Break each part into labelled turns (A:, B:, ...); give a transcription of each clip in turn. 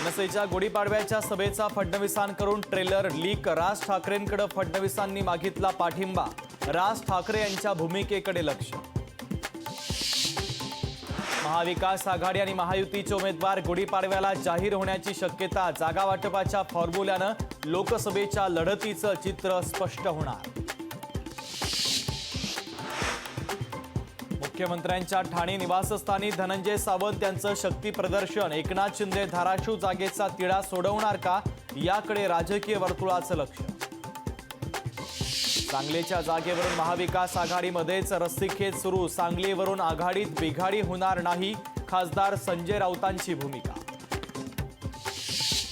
A: मनसेच्या गुढीपाडव्याच्या सभेचा फडणवीसांकडून trailer leak. राज ठाकरेंकडे फडणवीसांनी मागितला पाठिंबा। राज ठाकरे यांच्या भूमिकेकडे लक्ष। महाविकास आघाडी आणि महायुतीचे उमेदवार गुढीपाडव्याला जाहीर होण्याची शक्यता। जागा वाटपाच्या फॉर्म्युल्यानं लोकसभेच्या लढतीचं चित्र स्पष्ट होणार। मुख्यमंत्र्यांच्या ठाणे निवासस्थानी धनंजय सावंत यांचं शक्ती प्रदर्शन। एकनाथ शिंदे धाराशिव जागेचा तिढा सोडवणार का, याकडे राजकीय वर्तुळाचं लक्ष। सांगलीच्या जागेवरून महाविकास आघाडीमध्येच रस्सीखेच सुरू। सांगलीवरून आघाडीत बिघाडी होणार नाही, खासदार संजय राऊतांची भूमिका।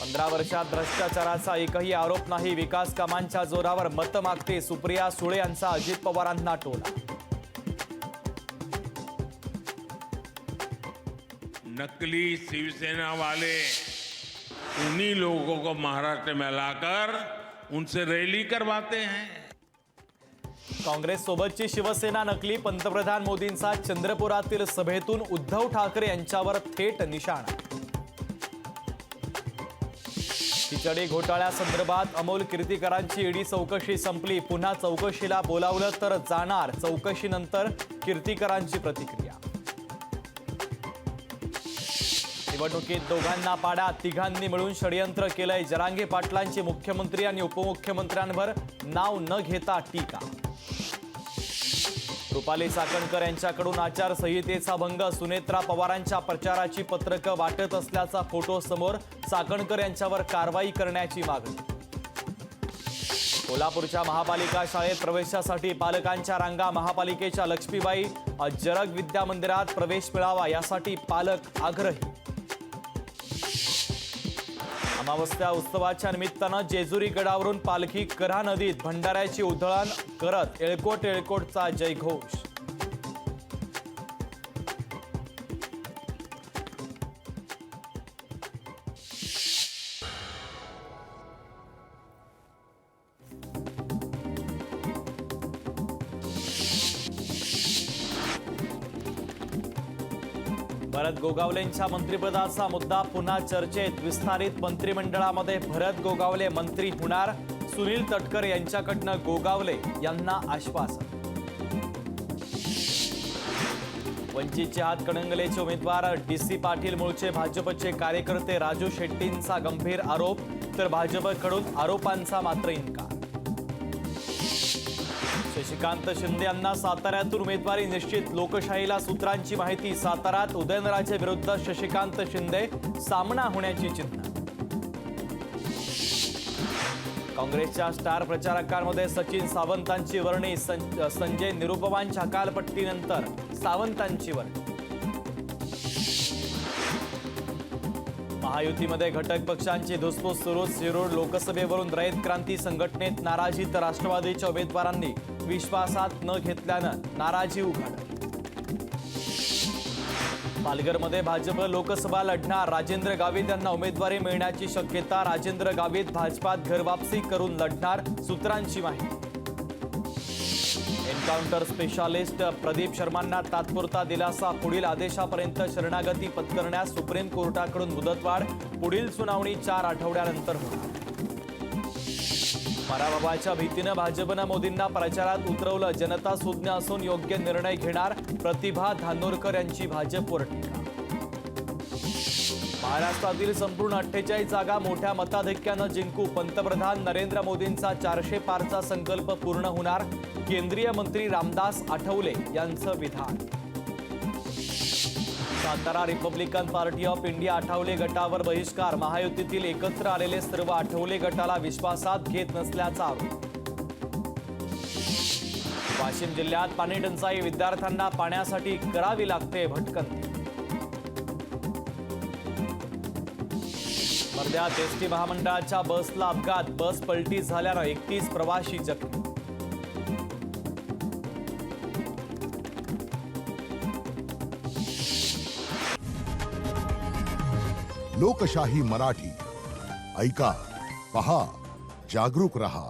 A: 15 वर्षात भ्रष्टाचाराचा एकही आरोप नाही। विकास कामांच्या जोरावर मत मागते सुप्रिया सुळे यांचा अजित पवारांना टोला।
B: नकली शिवसेना वाले उन्हीं लोगों को महाराष्ट्र में लाकर उनसे रैली करवाते हैं।
A: काँग्रेस सोबतची शिवसेना नकली। पंतप्रधान मोदींचा चंद्रपुरातील सभेतून उद्धव ठाकरे यांच्यावर थेट निशाणा। खिचडी घोटाळ्यासंदर्भात अमोल कीर्तीकरांची ईडी चौकशी संपली। पुन्हा चौकशीला बोलावलं तर जाणार। चौकशीनंतर कीर्तीकरांची प्रतिक्रिया। निवडणुकीत दोघांना पाडा, तिघांनी मिळून षडयंत्र केलंय। जरांगे पाटलांची मुख्यमंत्री आणि उपमुख्यमंत्र्यांवर नाव न घेता टीका। रुपाली चाकणकर यांच्याकडून आचारसंहितेचा भंग। सुनेत्रा पवारांच्या प्रचाराची पत्रकं वाटत असल्याचा फोटो समोर। चाकणकर यांच्यावर कारवाई करण्याची मागणी। कोल्हापूरच्या महापालिका शाळेत प्रवेशासाठी पालकांच्या रांगा। महापालिकेच्या लक्ष्मीबाई जरग विद्या मंदिरात प्रवेश मिळावा यासाठी पालक आग्रही। अमावस्या उत्सवाच्या निमित्तानं जेजुरी गडावरून पालखी कऱ्हा नदीत। भंडाऱ्याची उधळण करत येळकोट येळकोटचा जयघोष। भरत गोगावलेंच्या मंत्रिपदाचा मुद्दा पुन्हा चर्चेत। विस्तारित मंत्रिमंडळामध्ये भरत गोगावले मंत्री होणार। सुनील तटकर यांच्याकडनं गोगावले यांना आश्वासन। वंचितचे हातकणंगलेचे उमेदवार डीसी पाटील मूळचे भाजपचे कार्यकर्ते। राजू शेट्टींचा गंभीर आरोप, तर भाजपकडून आरोपांचा मात्र इन्कार। शशिकांत शिंदे यांना साताऱ्यातून उमेदवारी निश्चित। लोकशाहीला सूत्रांची माहिती। साताऱ्यात उदयनराजे विरुद्ध शशिकांत शिंदे सामना होण्याची चिन्ह। काँग्रेसच्या स्टार प्रचारकांमध्ये सचिन सावंतांची वर्णी। संजय निरुपमांच्या हकालपट्टीनंतर सावंतांची वर्णी। महायुतीमध्ये घटक पक्षांची धुसफूस सुरू। शिरूर लोकसभेवरून रयत क्रांती संघटनेत नाराजी, तर राष्ट्रवादीच्या उमेदवारांनी विश्वासात न घेतल्यानं नाराजी उघड। पालघरमध्ये भाजप लोकसभा लढणार। राजेंद्र गावित यांना उमेदवारी मिळण्याची शक्यता। राजेंद्र गावित भाजपात घरवापसी करून लढणार, सूत्रांची माहिती। एन्काउंटर स्पेशालिस्ट प्रदीप शर्मांना तात्पुरता दिलासा। पुढील आदेशापर्यंत शरणागती पत्करण्यास सुप्रीम कोर्टाकडून मुदतवाढ। पुढील सुनावणी 4 आठवड्यानंतर होणार। पराभवाच्या भीतीनं भाजपनं मोदींना प्रचारात उतरवलं। जनता सुज्ञ असून योग्य निर्णय घेणार, प्रतिभा धानोरकर यांची भाजपवर टीका। महाराष्ट्रातील संपूर्ण 48 जागा मोठ्या मताधिक्यानं जिंकू। पंतप्रधान नरेंद्र मोदींचा 400 पारचा संकल्प पूर्ण होणार, केंद्रीय मंत्री रामदास आठवले यांचं विधान। Satara Republican party of India Athawale गटावर बहिष्कार। महायुतीतील एकत्र आलेले सर्व आठवले गटाला विश्वासात घेत नसल्याचा आरोप। वाशिम जिल्ह्यात पाणी टंचाई, विद्यार्थ्यांना पाण्यासाठी करावी लागते भटकंती। वर्ध्यात एसटी महामंडळाच्या बसला अपघात। बस पलटी झाल्यानं 31 प्रवासी जखमी।
C: लोकशाही मराठी ऐका, पहा, जागरूक रहा।